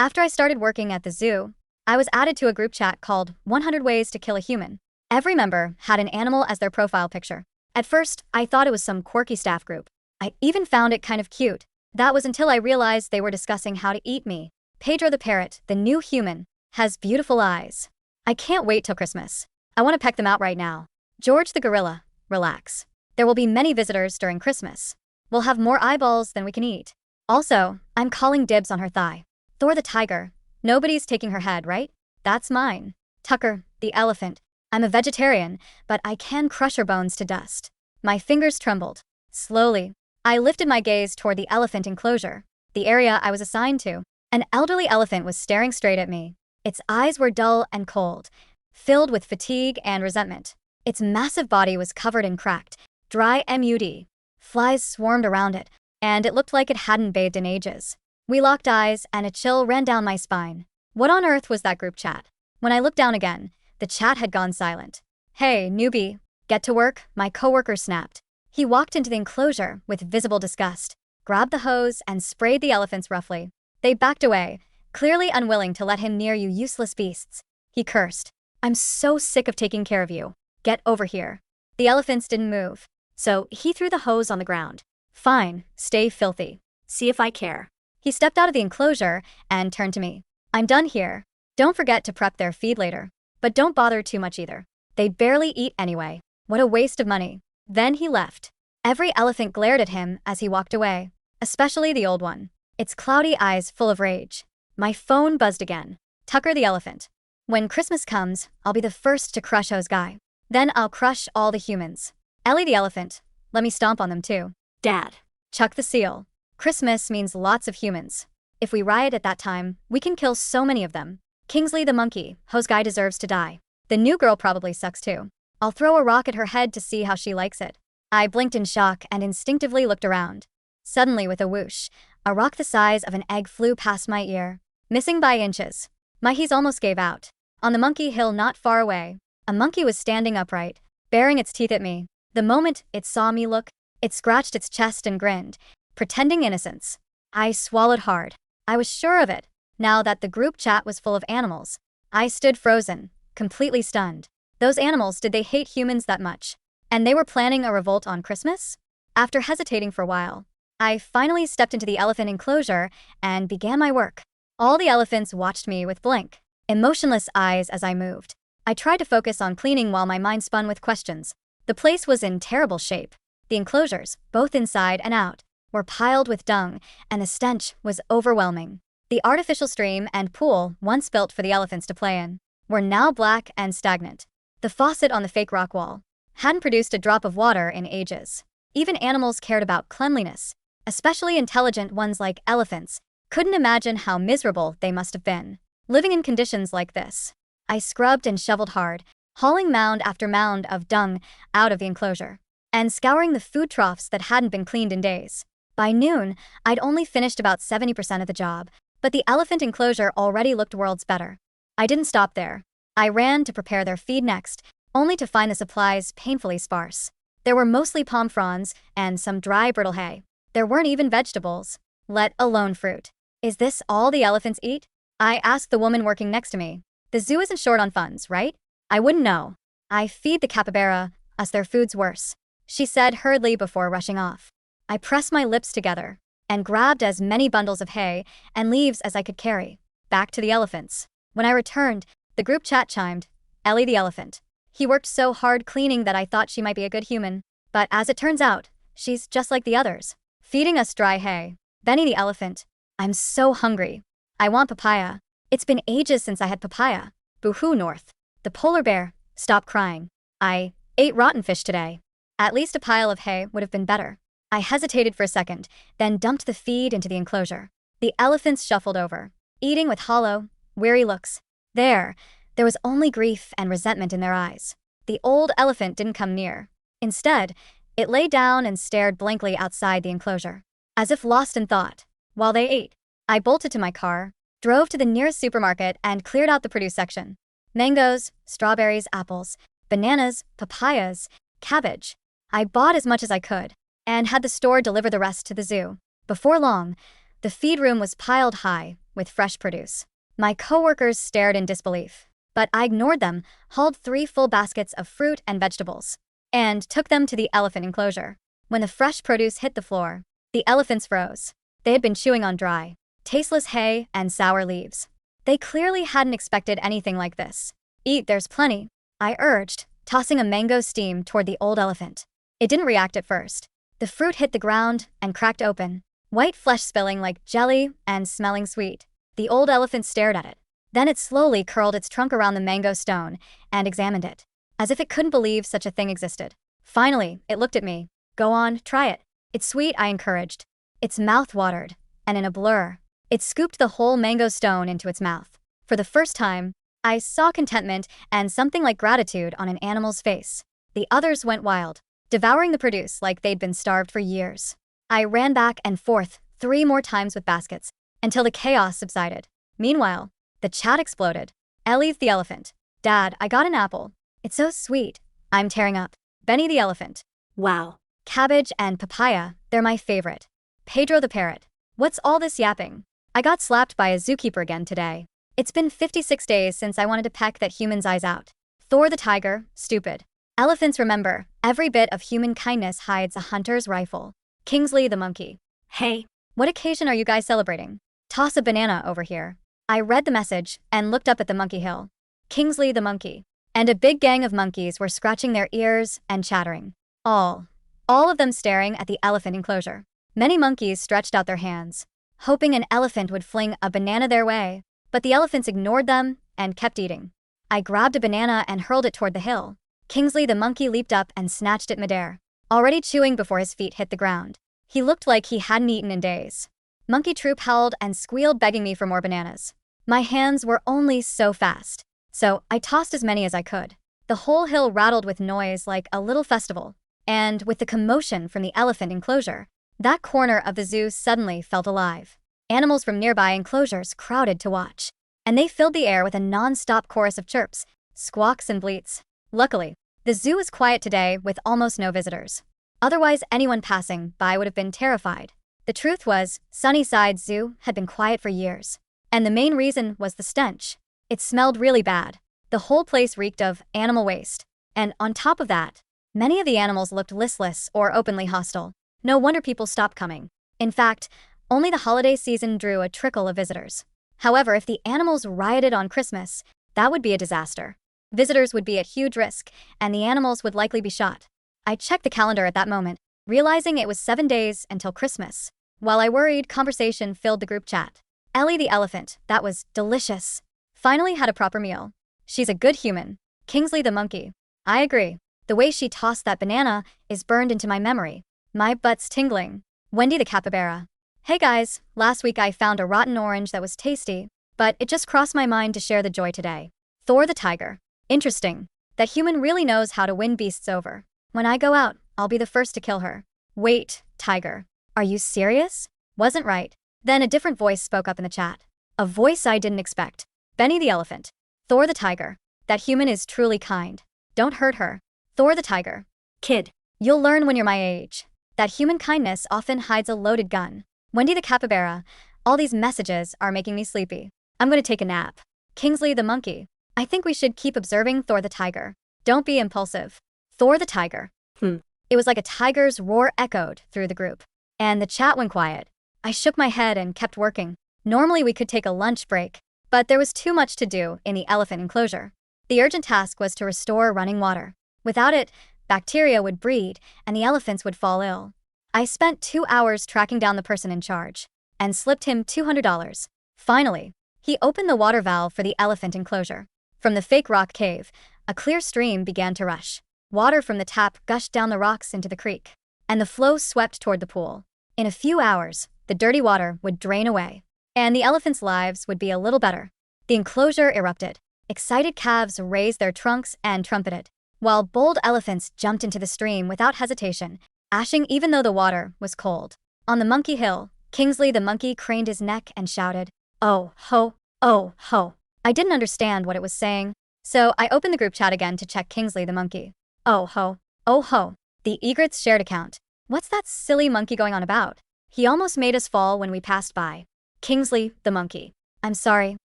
After I started working at the zoo, I was added to a group chat called 100 Ways to Kill a Human. Every member had an animal as their profile picture. At first, I thought it was some quirky staff group. I even found it kind of cute. That was until I realized they were discussing how to eat me. Pedro the parrot, the new human, has beautiful eyes. I can't wait till Christmas. I want to peck them out right now. George the gorilla, relax. There will be many visitors during Christmas. We'll have more eyeballs than we can eat. Also, I'm calling dibs on her thigh. Thor the tiger, nobody's taking her head, right? That's mine. Tucker, the elephant. I'm a vegetarian, but I can crush her bones to dust. My fingers trembled. Slowly, I lifted my gaze toward the elephant enclosure, the area I was assigned to. An elderly elephant was staring straight at me. Its eyes were dull and cold, filled with fatigue and resentment. Its massive body was covered in cracked, dry mud. Flies swarmed around it, and it looked like it hadn't bathed in ages. We locked eyes, and a chill ran down my spine. What on earth was that group chat? When I looked down again, the chat had gone silent. Hey, newbie, get to work, my coworker snapped. He walked into the enclosure with visible disgust, grabbed the hose, and sprayed the elephants roughly. They backed away, clearly unwilling to let him near you useless beasts. He cursed. I'm so sick of taking care of you. Get over here. The elephants didn't move, so he threw the hose on the ground. Fine, stay filthy. See if I care. He stepped out of the enclosure and turned to me. I'm done here. Don't forget to prep their feed later. But don't bother too much either. They barely eat anyway. What a waste of money. Then he left. Every elephant glared at him as he walked away, especially the old one, its cloudy eyes full of rage. My phone buzzed again. Tucker the elephant. When Christmas comes, I'll be the first to crush those guy. Then I'll crush all the humans. Ellie the elephant. Let me stomp on them too. Dad. Chuck the seal. Christmas means lots of humans. If we riot at that time, we can kill so many of them. Kingsley the monkey. Hose guy deserves to die. The new girl probably sucks too. I'll throw a rock at her head to see how she likes it. I blinked in shock and instinctively looked around. Suddenly, with a whoosh, a rock the size of an egg flew past my ear, missing by inches. My he's almost gave out. On the monkey hill not far away, a monkey was standing upright, baring its teeth at me. The moment it saw me look, it scratched its chest and grinned, pretending innocence. I swallowed hard. I was sure of it. Now that the group chat was full of animals, I stood frozen, completely stunned. Those animals, did they hate humans that much? And they were planning a revolt on Christmas? After hesitating for a while, I finally stepped into the elephant enclosure and began my work. All the elephants watched me with blank, emotionless eyes as I moved. I tried to focus on cleaning while my mind spun with questions. The place was in terrible shape. The enclosures, both inside and out, were piled with dung, and the stench was overwhelming. The artificial stream and pool, once built for the elephants to play in, were now black and stagnant. The faucet on the fake rock wall hadn't produced a drop of water in ages. Even animals cared about cleanliness, especially intelligent ones like elephants. Couldn't imagine how miserable they must have been, living in conditions like this. I scrubbed and shoveled hard, hauling mound after mound of dung out of the enclosure, and scouring the food troughs that hadn't been cleaned in days. By noon, I'd only finished about 70% of the job, but the elephant enclosure already looked worlds better. I didn't stop there. I ran to prepare their feed next, only to find the supplies painfully sparse. There were mostly palm fronds and some dry brittle hay. There weren't even vegetables, let alone fruit. Is this all the elephants eat? I asked the woman working next to me. The zoo isn't short on funds, right? I wouldn't know. I feed the capybara, us their food's worse, she said hurriedly before rushing off. I pressed my lips together and grabbed as many bundles of hay and leaves as I could carry, back to the elephants. When I returned, the group chat chimed, Ellie the elephant. He worked so hard cleaning that I thought she might be a good human, but as it turns out, she's just like the others, feeding us dry hay. Benny the elephant. I'm so hungry. I want papaya. It's been ages since I had papaya. Boo-hoo North. The polar bear. Stop crying. I ate rotten fish today. At least a pile of hay would have been better. I hesitated for a second, then dumped the feed into the enclosure. The elephants shuffled over, eating with hollow, weary looks. There was only grief and resentment in their eyes. The old elephant didn't come near. Instead, it lay down and stared blankly outside the enclosure, as if lost in thought. While they ate, I bolted to my car, drove to the nearest supermarket, and cleared out the produce section. Mangoes, strawberries, apples, bananas, papayas, cabbage. I bought as much as I could, and had the store deliver the rest to the zoo. Before long, the feed room was piled high with fresh produce. My coworkers stared in disbelief, but I ignored them, hauled 3 full baskets of fruit and vegetables, and took them to the elephant enclosure. When the fresh produce hit the floor, the elephants froze. They had been chewing on dry, tasteless hay and sour leaves. They clearly hadn't expected anything like this. "Eat, there's plenty," I urged, tossing a mango steam toward the old elephant. It didn't react at first. The fruit hit the ground and cracked open, white flesh spilling like jelly and smelling sweet. The old elephant stared at it. Then it slowly curled its trunk around the mango stone and examined it, as if it couldn't believe such a thing existed. Finally, it looked at me. "Go on, try it. It's sweet," I encouraged. Its mouth watered, and in a blur, it scooped the whole mango stone into its mouth. For the first time, I saw contentment and something like gratitude on an animal's face. The others went wild, devouring the produce like they'd been starved for years. I ran back and forth 3 more times with baskets, until the chaos subsided. Meanwhile, the chat exploded. Ellie's the elephant. "Dad, I got an apple. It's so sweet. I'm tearing up." Benny the elephant. "Wow. Cabbage and papaya, they're my favorite." Pedro the parrot. "What's all this yapping? I got slapped by a zookeeper again today. It's been 56 days since I wanted to peck that human's eyes out." Thor the tiger. "Stupid. Elephants remember, every bit of human kindness hides a hunter's rifle." Kingsley the monkey. "Hey, what occasion are you guys celebrating? Toss a banana over here." I read the message and looked up at the monkey hill. Kingsley the monkey. And a big gang of monkeys were scratching their ears and chattering. All of them staring at the elephant enclosure. Many monkeys stretched out their hands, hoping an elephant would fling a banana their way, but the elephants ignored them and kept eating. I grabbed a banana and hurled it toward the hill. Kingsley the monkey leaped up and snatched it midair, already chewing before his feet hit the ground. He looked like he hadn't eaten in days. Monkey Troop howled and squealed, begging me for more bananas. My hands were only so fast, so I tossed as many as I could. The whole hill rattled with noise like a little festival, and with the commotion from the elephant enclosure, that corner of the zoo suddenly felt alive. Animals from nearby enclosures crowded to watch, and they filled the air with a non-stop chorus of chirps, squawks, and bleats. Luckily, the zoo was quiet today with almost no visitors. Otherwise, anyone passing by would have been terrified. The truth was, Sunnyside Zoo had been quiet for years. And the main reason was the stench. It smelled really bad. The whole place reeked of animal waste. And on top of that, many of the animals looked listless or openly hostile. No wonder people stopped coming. In fact, only the holiday season drew a trickle of visitors. However, if the animals rioted on Christmas, that would be a disaster. Visitors would be at huge risk, and the animals would likely be shot. I checked the calendar at that moment, realizing it was 7 days until Christmas. While I worried, conversation filled the group chat. Ellie the elephant, that was delicious. Finally had a proper meal. She's a good human. Kingsley the monkey. I agree. The way she tossed that banana is burned into my memory. My butt's tingling. Wendy the capybara. Hey guys, last week I found a rotten orange that was tasty, but it just crossed my mind to share the joy today. Thor the tiger. Interesting. That human really knows how to win beasts over. When I go out, I'll be the first to kill her. Wait, tiger. Are you serious? Wasn't right. Then a different voice spoke up in the chat. A voice I didn't expect. Benny the elephant. Thor the tiger. That human is truly kind. Don't hurt her. Thor the tiger. Kid, you'll learn when you're my age. That human kindness often hides a loaded gun. Wendy the capybara. All these messages are making me sleepy. I'm gonna take a nap. Kingsley the monkey. I think we should keep observing Thor the tiger. Don't be impulsive. Thor the tiger. It was like a tiger's roar echoed through the group. And the chat went quiet. I shook my head and kept working. Normally we could take a lunch break, but there was too much to do in the elephant enclosure. The urgent task was to restore running water. Without it, bacteria would breed and the elephants would fall ill. I spent 2 hours tracking down the person in charge and slipped him $200. Finally, he opened the water valve for the elephant enclosure. From the fake rock cave, a clear stream began to rush. Water from the tap gushed down the rocks into the creek, and the flow swept toward the pool. In a few hours, the dirty water would drain away, and the elephants' lives would be a little better. The enclosure erupted. Excited calves raised their trunks and trumpeted, while bold elephants jumped into the stream without hesitation, ashing even though the water was cold. On the monkey hill, Kingsley the monkey craned his neck and shouted, "Oh ho, oh ho." I didn't understand what it was saying, so I opened the group chat again to check Kingsley the monkey. Oh ho, oh ho. The egrets shared account. What's that silly monkey going on about? He almost made us fall when we passed by. Kingsley the monkey. I'm sorry,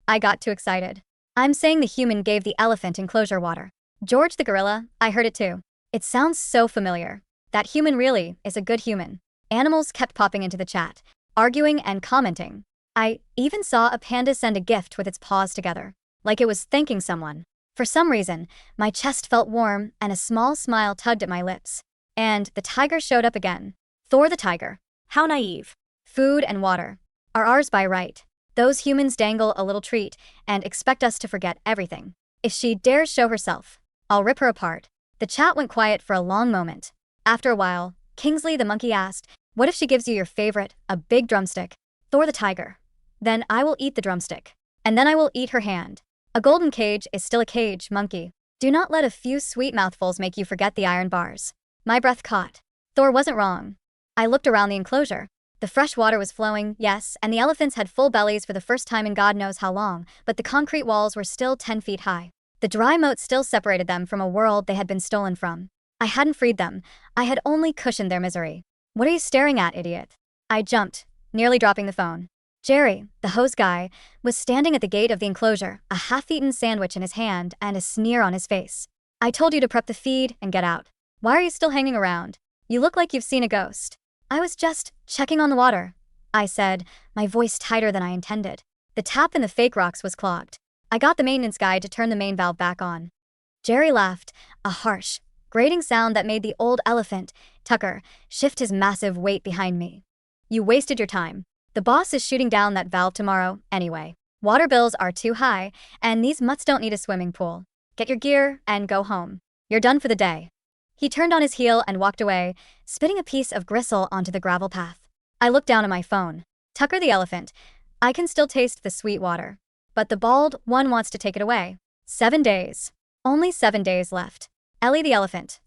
I got too excited. I'm saying the human gave the elephant enclosure water. George the gorilla, I heard it too. It sounds so familiar. That human really is a good human. Animals kept popping into the chat, arguing and commenting. I even saw a panda send a gift with its paws together, like it was thanking someone. For some reason, my chest felt warm and a small smile tugged at my lips. And the tiger showed up again. Thor the tiger. How naive. Food and water are ours by right. Those humans dangle a little treat and expect us to forget everything. If she dares show herself, I'll rip her apart. The chat went quiet for a long moment. After a while, Kingsley the monkey asked, what if she gives you your favorite, a big drumstick? Thor the tiger. Then I will eat the drumstick. And then I will eat her hand. A golden cage is still a cage, monkey. Do not let a few sweet mouthfuls make you forget the iron bars. My breath caught. Thor wasn't wrong. I looked around the enclosure. The fresh water was flowing, yes, and the elephants had full bellies for the first time in God knows how long, but the concrete walls were still 10 feet high. The dry moat still separated them from a world they had been stolen from. I hadn't freed them. I had only cushioned their misery. What are you staring at, idiot? I jumped, nearly dropping the phone. Jerry, the hose guy, was standing at the gate of the enclosure, a half-eaten sandwich in his hand and a sneer on his face. I told you to prep the feed and get out. Why are you still hanging around? You look like you've seen a ghost. I was just checking on the water, I said, my voice tighter than I intended. The tap in the fake rocks was clogged. I got the maintenance guy to turn the main valve back on. Jerry laughed, a harsh, grating sound that made the old elephant, Tucker, shift his massive weight behind me. You wasted your time. The boss is shooting down that valve tomorrow, anyway. Water bills are too high, and these mutts don't need a swimming pool. Get your gear and go home. You're done for the day. He turned on his heel and walked away, spitting a piece of gristle onto the gravel path. I looked down at my phone. Tucker the elephant. I can still taste the sweet water. But the bald one wants to take it away. 7 days. Only 7 days left. Ellie the elephant.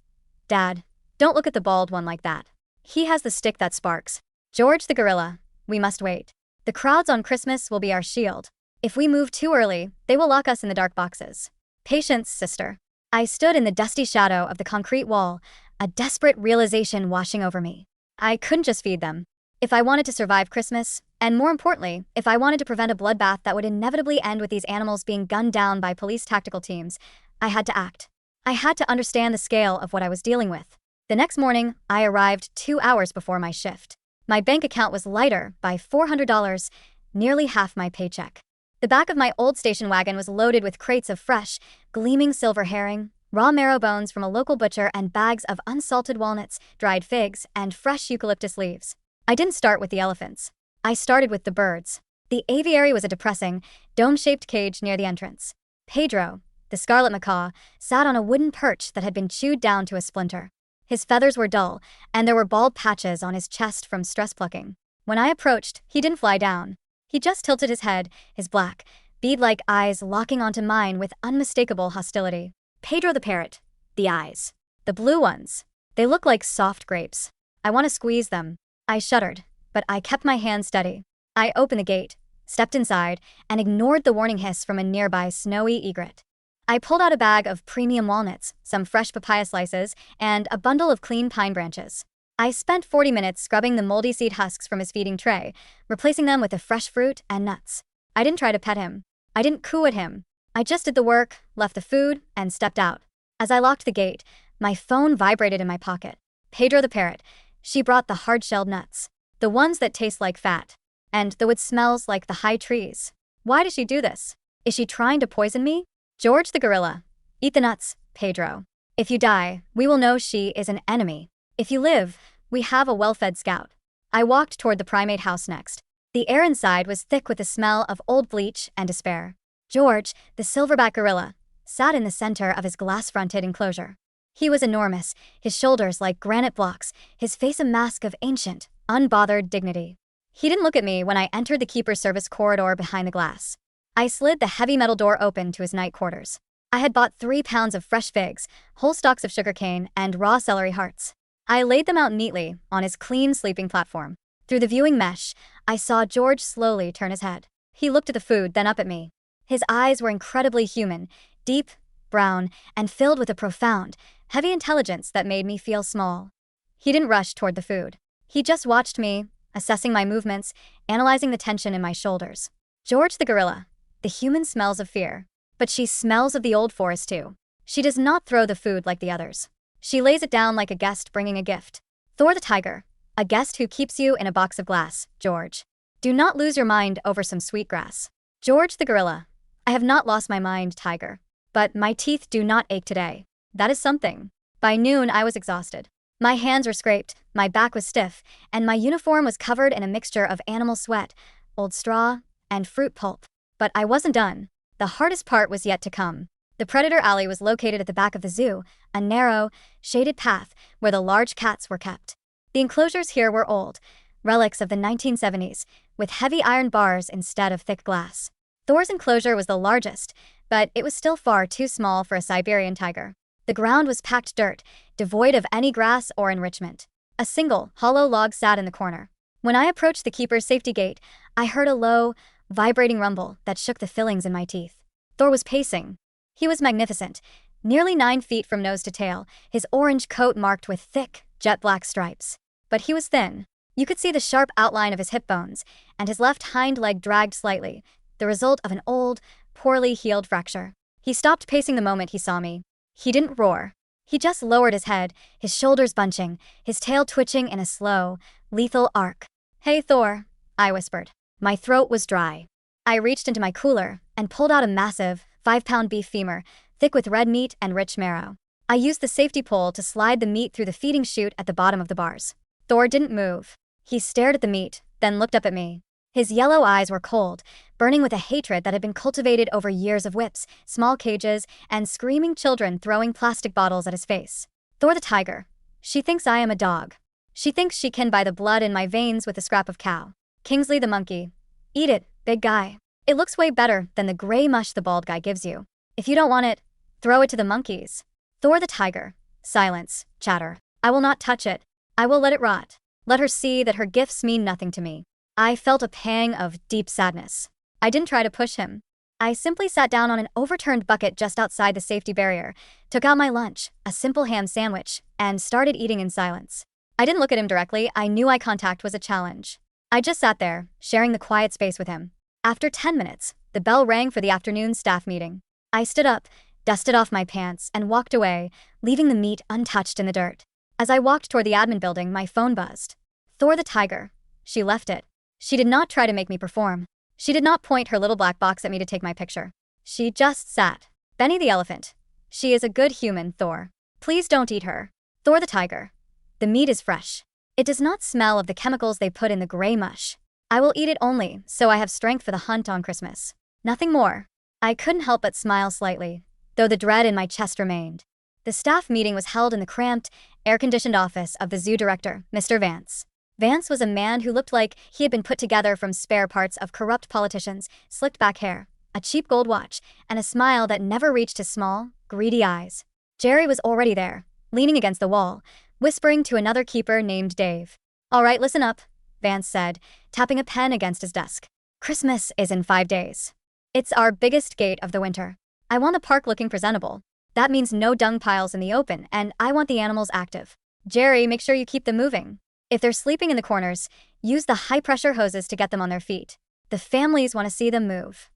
Dad, don't look at the bald one like that. He has the stick that sparks. George the gorilla. We must wait. The crowds on Christmas will be our shield. If we move too early, they will lock us in the dark boxes. Patience, sister. I stood in the dusty shadow of the concrete wall, a desperate realization washing over me. I couldn't just feed them. If I wanted to survive Christmas, and more importantly, if I wanted to prevent a bloodbath that would inevitably end with these animals being gunned down by police tactical teams, I had to act. I had to understand the scale of what I was dealing with. The next morning, I arrived 2 hours before my shift. My bank account was lighter by $400, nearly half my paycheck. The back of my old station wagon was loaded with crates of fresh, gleaming silver herring, raw marrow bones from a local butcher, and bags of unsalted walnuts, dried figs, and fresh eucalyptus leaves. I didn't start with the elephants. I started with the birds. The aviary was a depressing, dome-shaped cage near the entrance. Pedro, the scarlet macaw, sat on a wooden perch that had been chewed down to a splinter. His feathers were dull, and there were bald patches on his chest from stress plucking. When I approached, he didn't fly down. He just tilted his head, his black, bead-like eyes locking onto mine with unmistakable hostility. Pedro the parrot. The eyes. The blue ones. They look like soft grapes. I want to squeeze them. I shuddered, but I kept my hand steady. I opened the gate, stepped inside, and ignored the warning hiss from a nearby snowy egret. I pulled out a bag of premium walnuts, some fresh papaya slices, and a bundle of clean pine branches. I spent 40 minutes scrubbing the moldy seed husks from his feeding tray, replacing them with the fresh fruit and nuts. I didn't try to pet him. I didn't coo at him. I just did the work, left the food, and stepped out. As I locked the gate, my phone vibrated in my pocket. Pedro the parrot. She brought the hard-shelled nuts. The ones that taste like fat. And the wood smells like the high trees. Why does she do this? Is she trying to poison me? George the gorilla. Eat the nuts, Pedro. If you die, we will know she is an enemy. If you live, we have a well-fed scout. I walked toward the primate house next. The air inside was thick with the smell of old bleach and despair. George, the silverback gorilla, sat in the center of his glass-fronted enclosure. He was enormous, his shoulders like granite blocks, his face a mask of ancient, unbothered dignity. He didn't look at me when I entered the keeper's service corridor behind the glass. I slid the heavy metal door open to his night quarters. I had bought 3 pounds of fresh figs, whole stalks of sugarcane, and raw celery hearts. I laid them out neatly on his clean sleeping platform. Through the viewing mesh, I saw George slowly turn his head. He looked at the food, then up at me. His eyes were incredibly human, deep, brown, and filled with a profound, heavy intelligence that made me feel small. He didn't rush toward the food. He just watched me, assessing my movements, analyzing the tension in my shoulders. George the gorilla. The human smells of fear. But she smells of the old forest too. She does not throw the food like the others. She lays it down like a guest bringing a gift. Thor the tiger. A guest who keeps you in a box of glass, George. Do not lose your mind over some sweet grass. George the gorilla. I have not lost my mind, tiger. But my teeth do not ache today. That is something. By noon I was exhausted. My hands were scraped, my back was stiff, and my uniform was covered in a mixture of animal sweat, old straw, and fruit pulp. But I wasn't done. The hardest part was yet to come. The predator alley was located at the back of the zoo, a narrow, shaded path where the large cats were kept. The enclosures here were old, relics of the 1970s, with heavy iron bars instead of thick glass. Thor's enclosure was the largest, but it was still far too small for a Siberian tiger. The ground was packed dirt, devoid of any grass or enrichment. A single, hollow log sat in the corner. When I approached the keeper's safety gate, I heard a low, vibrating rumble that shook the fillings in my teeth. Thor was pacing. He was magnificent, nearly 9 feet from nose to tail, his orange coat marked with thick, jet-black stripes. But he was thin. You could see the sharp outline of his hip bones, and his left hind leg dragged slightly, the result of an old, poorly healed fracture. He stopped pacing the moment he saw me. He didn't roar. He just lowered his head, his shoulders bunching, his tail twitching in a slow, lethal arc. "Hey, Thor," I whispered. My throat was dry. I reached into my cooler and pulled out a massive, 5-pound beef femur, thick with red meat and rich marrow. I used the safety pole to slide the meat through the feeding chute at the bottom of the bars. Thor didn't move. He stared at the meat, then looked up at me. His yellow eyes were cold, burning with a hatred that had been cultivated over years of whips, small cages, and screaming children throwing plastic bottles at his face. Thor the tiger. She thinks I am a dog. She thinks she can buy the blood in my veins with a scrap of cow. Kingsley the monkey. Eat it, big guy. It looks way better than the gray mush the bald guy gives you. If you don't want it, throw it to the monkeys. Thor the tiger. Silence, chatter. I will not touch it. I will let it rot. Let her see that her gifts mean nothing to me. I felt a pang of deep sadness. I didn't try to push him. I simply sat down on an overturned bucket just outside the safety barrier, took out my lunch, a simple ham sandwich, and started eating in silence. I didn't look at him directly. I knew eye contact was a challenge. I just sat there, sharing the quiet space with him. After 10 minutes, the bell rang for the afternoon staff meeting. I stood up, dusted off my pants, and walked away, leaving the meat untouched in the dirt. As I walked toward the admin building, my phone buzzed. Thor the tiger. She left it. She did not try to make me perform. She did not point her little black box at me to take my picture. She just sat. Benny the elephant. She is a good human, Thor. Please don't eat her. Thor the tiger. The meat is fresh. It does not smell of the chemicals they put in the gray mush. I will eat it only so I have strength for the hunt on Christmas. Nothing more. I couldn't help but smile slightly, though the dread in my chest remained. The staff meeting was held in the cramped, air-conditioned office of the zoo director, Mr. Vance. Vance was a man who looked like he had been put together from spare parts of corrupt politicians, slicked back hair, a cheap gold watch, and a smile that never reached his small, greedy eyes. Jerry was already there, leaning against the wall, whispering to another keeper named Dave. "All right, listen up," Vance said, tapping a pen against his desk. "Christmas is in 5 days. It's our biggest gate of the winter. I want the park looking presentable. That means no dung piles in the open, and I want the animals active. Jerry, make sure you keep them moving. If they're sleeping in the corners, use the high-pressure hoses to get them on their feet. The families want to see them move."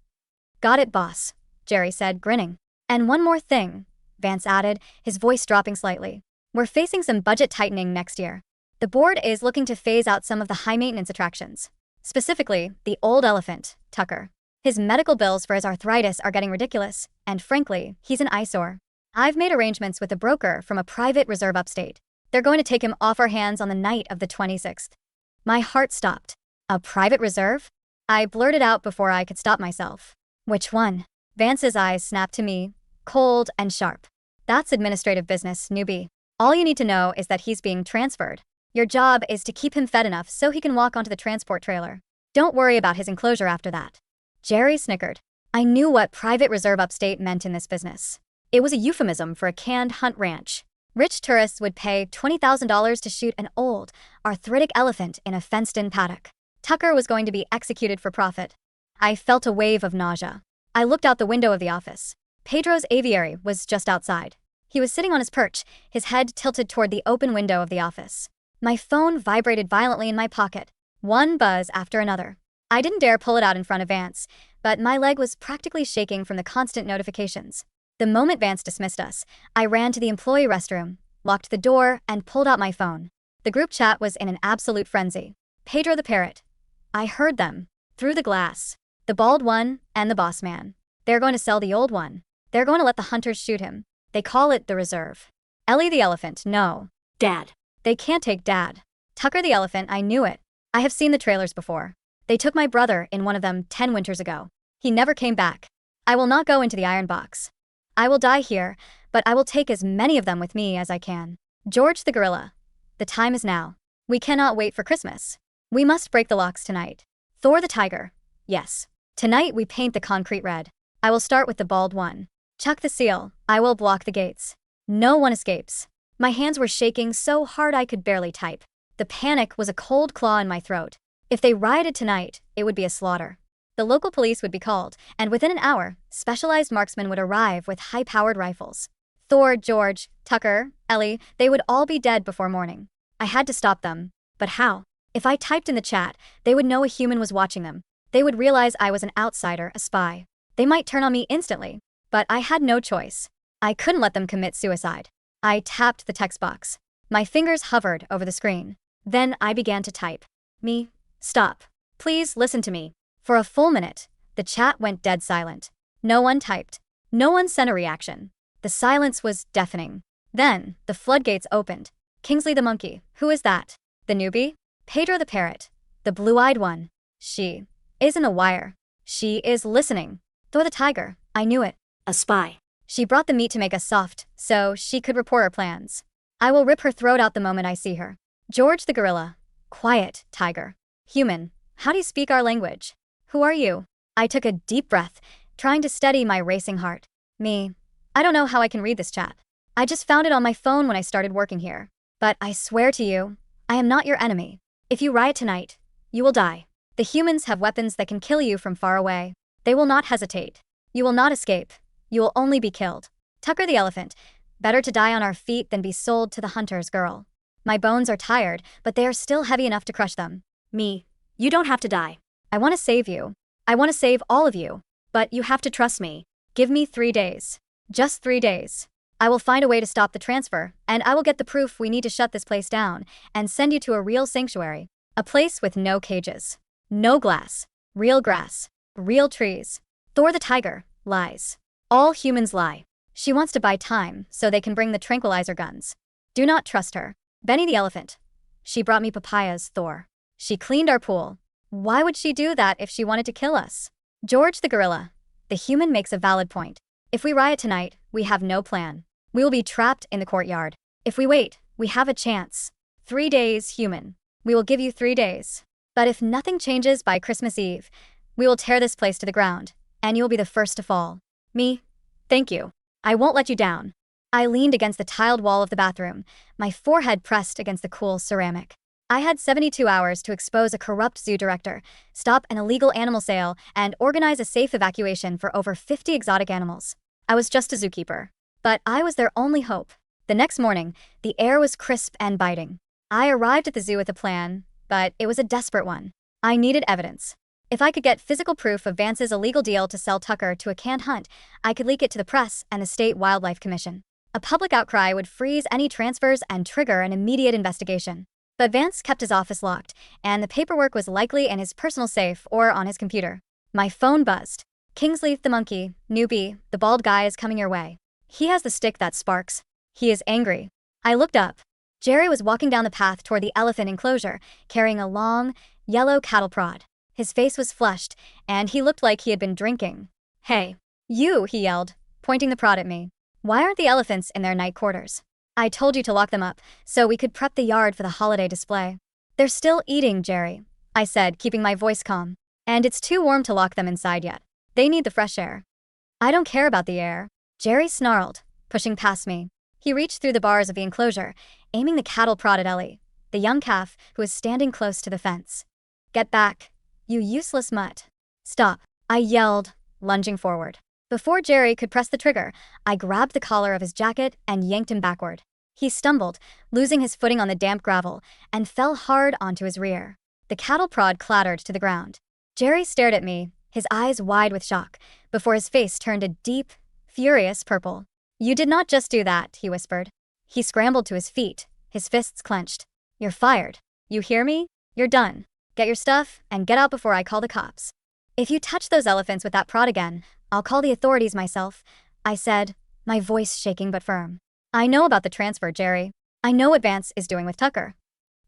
"Got it, boss," Jerry said, grinning. "And one more thing," Vance added, his voice dropping slightly. "We're facing some budget tightening next year. The board is looking to phase out some of the high-maintenance attractions. Specifically, the old elephant, Tucker. His medical bills for his arthritis are getting ridiculous, and frankly, he's an eyesore. I've made arrangements with a broker from a private reserve upstate. They're going to take him off our hands on the night of the 26th. My heart stopped. A private reserve? I blurted out before I could stop myself. "Which one?" Vance's eyes snapped to me, cold and sharp. "That's administrative business, newbie. All you need to know is that he's being transferred. Your job is to keep him fed enough so he can walk onto the transport trailer. Don't worry about his enclosure after that." Jerry snickered. I knew what private reserve upstate meant in this business. It was a euphemism for a canned hunt ranch. Rich tourists would pay $20,000 to shoot an old, arthritic elephant in a fenced-in paddock. Tucker was going to be executed for profit. I felt a wave of nausea. I looked out the window of the office. Pedro's aviary was just outside. He was sitting on his perch, his head tilted toward the open window of the office. My phone vibrated violently in my pocket, one buzz after another. I didn't dare pull it out in front of Vance, but my leg was practically shaking from the constant notifications. The moment Vance dismissed us, I ran to the employee restroom, locked the door, and pulled out my phone. The group chat was in an absolute frenzy. Pedro the parrot. I heard them. Through the glass. The bald one and the boss man. They're going to sell the old one. They're going to let the hunters shoot him. They call it the reserve. Ellie the elephant, no. Dad. They can't take Dad. Tucker the elephant, I knew it. I have seen the trailers before. They took my brother in one of them 10 winters ago. He never came back. I will not go into the iron box. I will die here, but I will take as many of them with me as I can. George the gorilla. The time is now. We cannot wait for Christmas. We must break the locks tonight. Thor the tiger. Yes. Tonight we paint the concrete red. I will start with the bald one. Chuck the seal. I will block the gates. No one escapes. My hands were shaking so hard I could barely type. The panic was a cold claw in my throat. If they rioted tonight, it would be a slaughter. The local police would be called, and within an hour, specialized marksmen would arrive with high-powered rifles. Thor, George, Tucker, Ellie, they would all be dead before morning. I had to stop them. But how? If I typed in the chat, they would know a human was watching them. They would realize I was an outsider, a spy. They might turn on me instantly. But I had no choice. I couldn't let them commit suicide. I tapped the text box. My fingers hovered over the screen. Then I began to type. Me. Stop. Please listen to me. For a full minute, the chat went dead silent. No one typed. No one sent a reaction. The silence was deafening. Then, the floodgates opened. Kingsley the monkey. Who is that? The newbie? Pedro the parrot. The blue-eyed one. She isn't a wire. She is listening. Thor the tiger. I knew it. A spy. She brought the meat to make us soft, so she could report our plans. I will rip her throat out the moment I see her. George the gorilla. Quiet, tiger. Human. How do you speak our language? Who are you? I took a deep breath, trying to steady my racing heart. Me. I don't know how I can read this chat. I just found it on my phone when I started working here. But I swear to you, I am not your enemy. If you riot tonight, you will die. The humans have weapons that can kill you from far away. They will not hesitate. You will not escape. You will only be killed. Tucker the elephant. Better to die on our feet than be sold to the hunter's girl. My bones are tired, but they are still heavy enough to crush them. Me. You don't have to die. I want to save you. I want to save all of you. But you have to trust me. Give me 3 days. Just 3 days. I will find a way to stop the transfer, and I will get the proof we need to shut this place down and send you to a real sanctuary. A place with no cages. No glass. Real grass. Real trees. Thor the tiger. Lies. All humans lie. She wants to buy time so they can bring the tranquilizer guns. Do not trust her. Benny the elephant. She brought me papayas, Thor. She cleaned our pool. Why would she do that if she wanted to kill us? George the gorilla. The human makes a valid point. If we riot tonight, we have no plan. We will be trapped in the courtyard. If we wait, we have a chance. 3 days, human. We will give you 3 days. But if nothing changes by Christmas Eve, we will tear this place to the ground, and you'll be the first to fall. Me? Thank you. I won't let you down. I leaned against the tiled wall of the bathroom, my forehead pressed against the cool ceramic. I had 72 hours to expose a corrupt zoo director, stop an illegal animal sale, and organize a safe evacuation for over 50 exotic animals. I was just a zookeeper. But I was their only hope. The next morning, the air was crisp and biting. I arrived at the zoo with a plan, but it was a desperate one. I needed evidence. If I could get physical proof of Vance's illegal deal to sell Tucker to a canned hunt, I could leak it to the press and the State Wildlife Commission. A public outcry would freeze any transfers and trigger an immediate investigation. But Vance kept his office locked, and the paperwork was likely in his personal safe or on his computer. My phone buzzed. Kingsley the monkey, newbie, the bald guy is coming your way. He has the stick that sparks. He is angry. I looked up. Jerry was walking down the path toward the elephant enclosure, carrying a long, yellow cattle prod. His face was flushed, and he looked like he had been drinking. Hey, you, he yelled, pointing the prod at me. Why aren't the elephants in their night quarters? I told you to lock them up, so we could prep the yard for the holiday display. They're still eating, Jerry, I said, keeping my voice calm. And it's too warm to lock them inside yet. They need the fresh air. I don't care about the air. Jerry snarled, pushing past me. He reached through the bars of the enclosure, aiming the cattle prod at Ellie, the young calf who was standing close to the fence. Get back, you useless mutt. Stop, I yelled, lunging forward. Before Jerry could press the trigger, I grabbed the collar of his jacket and yanked him backward. He stumbled, losing his footing on the damp gravel, and fell hard onto his rear. The cattle prod clattered to the ground. Jerry stared at me, his eyes wide with shock, before his face turned a deep, furious purple. "You did not just do that," he whispered. He scrambled to his feet, his fists clenched. "You're fired. You hear me? You're done. Get your stuff and get out before I call the cops. If you touch those elephants with that prod again, I'll call the authorities myself," I said, my voice shaking but firm. "I know about the transfer, Jerry. I know what Vance is doing with Tucker."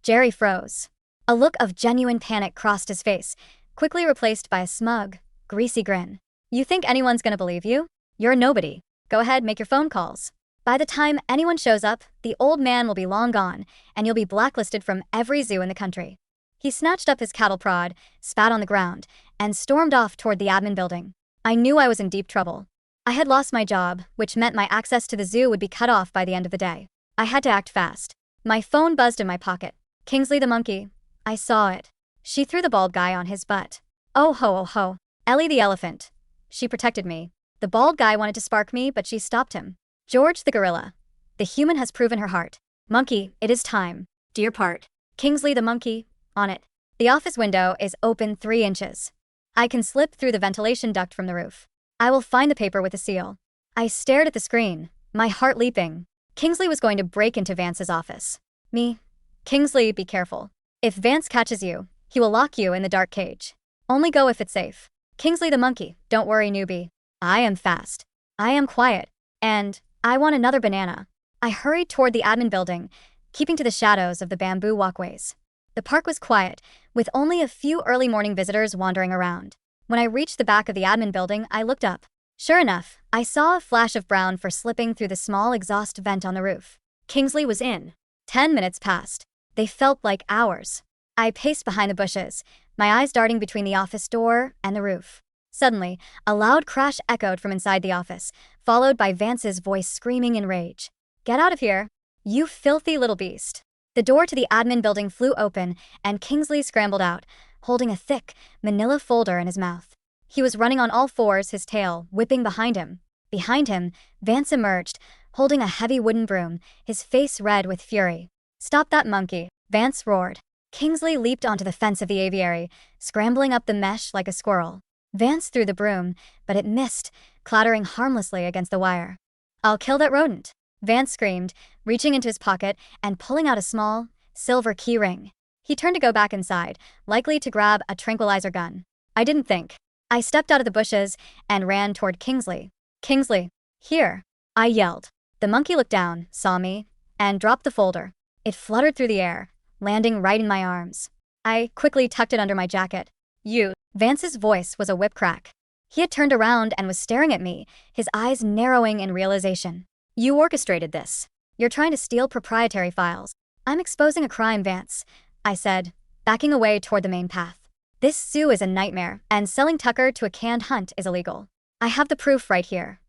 Jerry froze. A look of genuine panic crossed his face, quickly replaced by a smug, greasy grin. "You think anyone's gonna believe you? You're a nobody. Go ahead, make your phone calls. By the time anyone shows up, the old man will be long gone, and you'll be blacklisted from every zoo in the country." He snatched up his cattle prod, spat on the ground, and stormed off toward the admin building. I knew I was in deep trouble. I had lost my job, which meant my access to the zoo would be cut off by the end of the day. I had to act fast. My phone buzzed in my pocket. Kingsley the monkey. I saw it. She threw the bald guy on his butt. Oh ho oh ho. Ellie the elephant. She protected me. The bald guy wanted to spark me, but she stopped him. George the gorilla. The human has proven her heart. Monkey, it is time. Do your part. Kingsley the monkey. On it. The office window is open 3 inches. I can slip through the ventilation duct from the roof. I will find the paper with the seal. I stared at the screen, my heart leaping. Kingsley was going to break into Vance's office. Me. Kingsley, be careful. If Vance catches you, he will lock you in the dark cage. Only go if it's safe. Kingsley the monkey, don't worry, newbie. I am fast. I am quiet. And I want another banana. I hurried toward the admin building, keeping to the shadows of the bamboo walkways. The park was quiet, with only a few early morning visitors wandering around. When I reached the back of the admin building, I looked up. Sure enough, I saw a flash of brown fur slipping through the small exhaust vent on the roof. Kingsley was in. 10 minutes passed. They felt like hours. I paced behind the bushes, my eyes darting between the office door and the roof. Suddenly, a loud crash echoed from inside the office, followed by Vance's voice screaming in rage. "Get out of here, you filthy little beast." The door to the admin building flew open, and Kingsley scrambled out, holding a thick, manila folder in his mouth. He was running on all fours, his tail whipping behind him. Behind him, Vance emerged, holding a heavy wooden broom, his face red with fury. "Stop that monkey," Vance roared. Kingsley leaped onto the fence of the aviary, scrambling up the mesh like a squirrel. Vance threw the broom, but it missed, clattering harmlessly against the wire. "I'll kill that rodent," Vance screamed, reaching into his pocket and pulling out a small, silver key ring. He turned to go back inside, likely to grab a tranquilizer gun. I didn't think. I stepped out of the bushes and ran toward Kingsley. "Kingsley, here," I yelled. The monkey looked down, saw me, and dropped the folder. It fluttered through the air, landing right in my arms. I quickly tucked it under my jacket. "You." Vance's voice was a whip crack. He had turned around and was staring at me, his eyes narrowing in realization. "You orchestrated this. You're trying to steal proprietary files." "I'm exposing a crime, Vance," I said, backing away toward the main path. "This zoo is a nightmare, and selling Tucker to a canned hunt is illegal. I have the proof right here."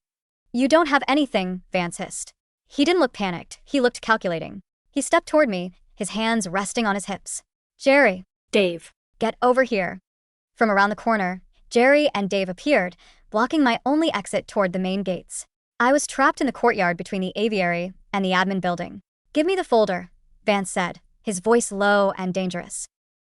"You don't have anything," Vance hissed. He didn't look panicked, he looked calculating. He stepped toward me, his hands resting on his hips. "Jerry." "Dave." "Get over here." From around the corner, Jerry and Dave appeared, blocking my only exit toward the main gates. I was trapped in the courtyard between the aviary and the admin building. "Give me the folder," Vance said, his voice low and dangerous.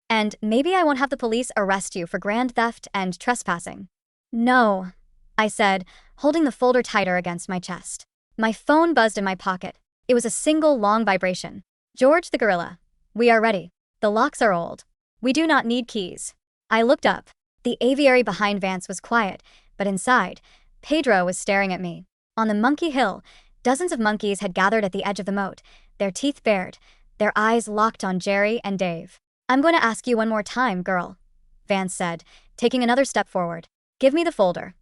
"And maybe I won't have the police arrest you for grand theft and trespassing." "No," I said, holding the folder tighter against my chest. My phone buzzed in my pocket. It was a single long vibration. "George the gorilla. We are ready. The locks are old. We do not need keys." I looked up. The aviary behind Vance was quiet, but inside, Pedro was staring at me. On the monkey hill, dozens of monkeys had gathered at the edge of the moat, their teeth bared, their eyes locked on Jerry and Dave. "I'm going to ask you one more time, girl," Vance said, taking another step forward. "Give me the folder."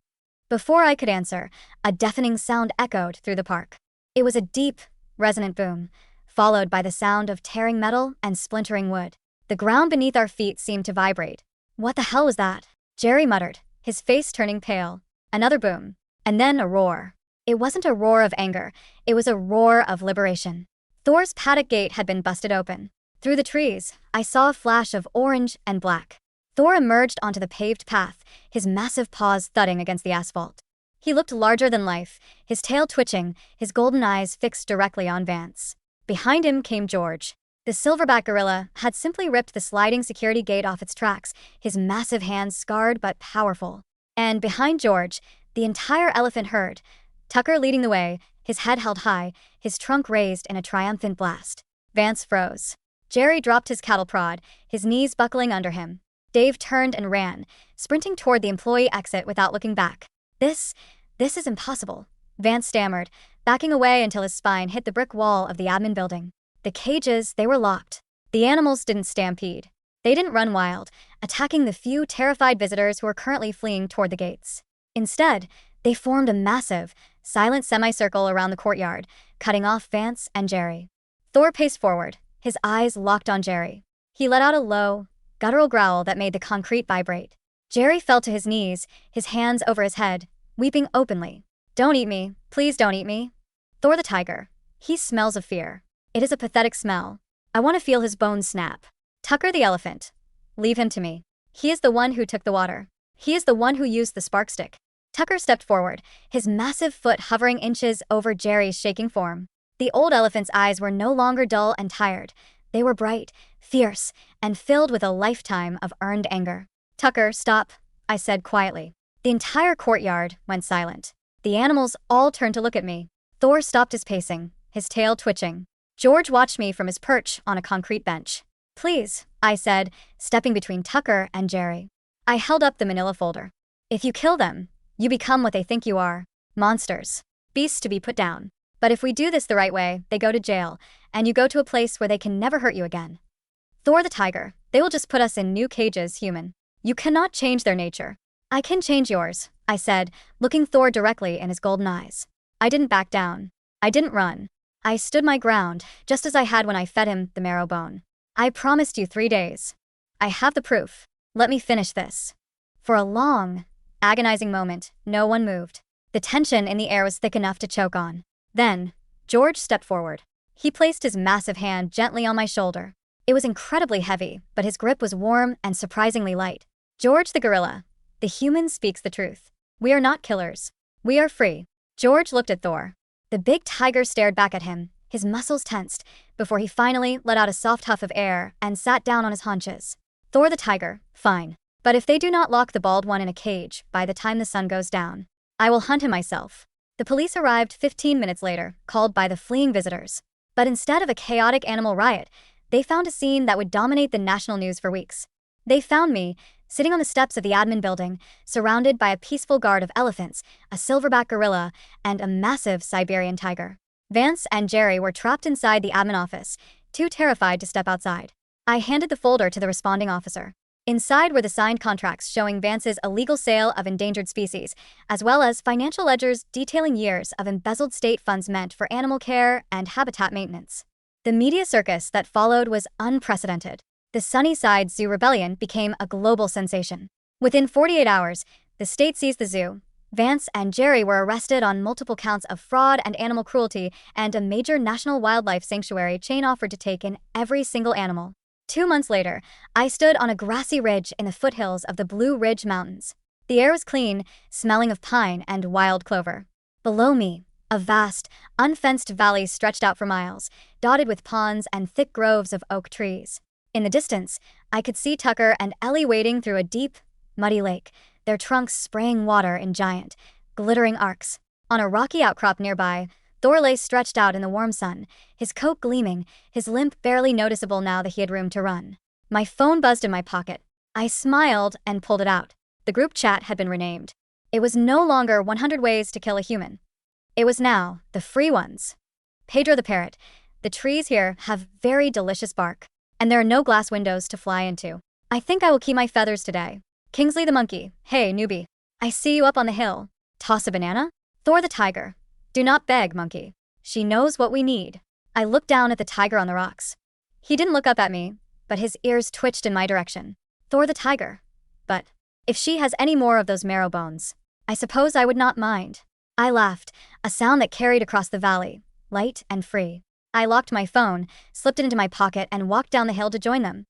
Before I could answer, a deafening sound echoed through the park. It was a deep, resonant boom, followed by the sound of tearing metal and splintering wood. The ground beneath our feet seemed to vibrate. "What the hell was that?" Jerry muttered, his face turning pale. Another boom, and then a roar. It wasn't a roar of anger, it was a roar of liberation. Thor's paddock gate had been busted open. Through the trees, I saw a flash of orange and black. Thor emerged onto the paved path, his massive paws thudding against the asphalt. He looked larger than life, his tail twitching, his golden eyes fixed directly on Vance. Behind him came George. The silverback gorilla had simply ripped the sliding security gate off its tracks, his massive hands scarred but powerful. And behind George, the entire elephant herd, Tucker leading the way, his head held high, his trunk raised in a triumphant blast. Vance froze. Jerry dropped his cattle prod, his knees buckling under him. Dave turned and ran, sprinting toward the employee exit without looking back. This is impossible, Vance stammered, backing away until his spine hit the brick wall of the admin building. The cages, they were locked. The animals didn't stampede. They didn't run wild, attacking the few terrified visitors who were currently fleeing toward the gates. Instead, they formed a massive, silent semicircle around the courtyard, cutting off Vance and Jerry. Thor paced forward, his eyes locked on Jerry. He let out a low, guttural growl that made the concrete vibrate. Jerry fell to his knees, his hands over his head, weeping openly. "Don't eat me, please don't eat me." Thor the tiger. He smells of fear. It is a pathetic smell. I want to feel his bones snap. Tucker the elephant. Leave him to me. He is the one who took the water. He is the one who used the spark stick. Tucker stepped forward, his massive foot hovering inches over Jerry's shaking form. The old elephant's eyes were no longer dull and tired. They were bright, fierce, and filled with a lifetime of earned anger. "Tucker, stop," I said quietly. The entire courtyard went silent. The animals all turned to look at me. Thor stopped his pacing, his tail twitching. George watched me from his perch on a concrete bench. "Please," I said, stepping between Tucker and Jerry. I held up the manila folder. "If you kill them, you become what they think you are. Monsters. Beasts to be put down. But if we do this the right way, they go to jail, and you go to a place where they can never hurt you again." Thor the tiger. "They will just put us in new cages, human. You cannot change their nature." "I can change yours," I said, looking Thor directly in his golden eyes. I didn't back down. I didn't run. I stood my ground, just as I had when I fed him the marrow bone. "I promised you 3 days. I have the proof. Let me finish this." For a long, agonizing moment, no one moved. The tension in the air was thick enough to choke on. Then, George stepped forward. He placed his massive hand gently on my shoulder. It was incredibly heavy, but his grip was warm and surprisingly light. "George the gorilla. The human speaks the truth. We are not killers. We are free." George looked at Thor. The big tiger stared back at him, his muscles tensed, before he finally let out a soft huff of air and sat down on his haunches. "Thor the tiger, fine. But if they do not lock the bald one in a cage by the time the sun goes down, I will hunt him myself." The police arrived 15 minutes later, called by the fleeing visitors. But instead of a chaotic animal riot, they found a scene that would dominate the national news for weeks. They found me, sitting on the steps of the admin building, surrounded by a peaceful guard of elephants, a silverback gorilla, and a massive Siberian tiger. Vance and Jerry were trapped inside the admin office, too terrified to step outside. I handed the folder to the responding officer. Inside were the signed contracts showing Vance's illegal sale of endangered species, as well as financial ledgers detailing years of embezzled state funds meant for animal care and habitat maintenance. The media circus that followed was unprecedented. The Sunnyside Zoo rebellion became a global sensation. Within 48 hours, the state seized the zoo. Vance and Jerry were arrested on multiple counts of fraud and animal cruelty, and a major national wildlife sanctuary chain offered to take in every single animal. 2 months later, I stood on a grassy ridge in the foothills of the Blue Ridge Mountains. The air was clean, smelling of pine and wild clover. Below me, a vast, unfenced valley stretched out for miles, dotted with ponds and thick groves of oak trees. In the distance, I could see Tucker and Ellie wading through a deep, muddy lake, their trunks spraying water in giant, glittering arcs. On a rocky outcrop nearby, Thor lay stretched out in the warm sun, his coat gleaming, his limp barely noticeable now that he had room to run. My phone buzzed in my pocket. I smiled and pulled it out. The group chat had been renamed. It was no longer 100 Ways to Kill a Human. It was now the free ones. Pedro the parrot. The trees here have very delicious bark, and there are no glass windows to fly into. I think I will keep my feathers today. Kingsley the monkey. Hey, newbie. I see you up on the hill. Toss a banana? Thor the tiger. Do not beg, monkey. She knows what we need. I looked down at the tiger on the rocks. He didn't look up at me, but his ears twitched in my direction. Thor the tiger. But if she has any more of those marrow bones, I suppose I would not mind. I laughed, a sound that carried across the valley, light and free. I locked my phone, slipped it into my pocket, and walked down the hill to join them.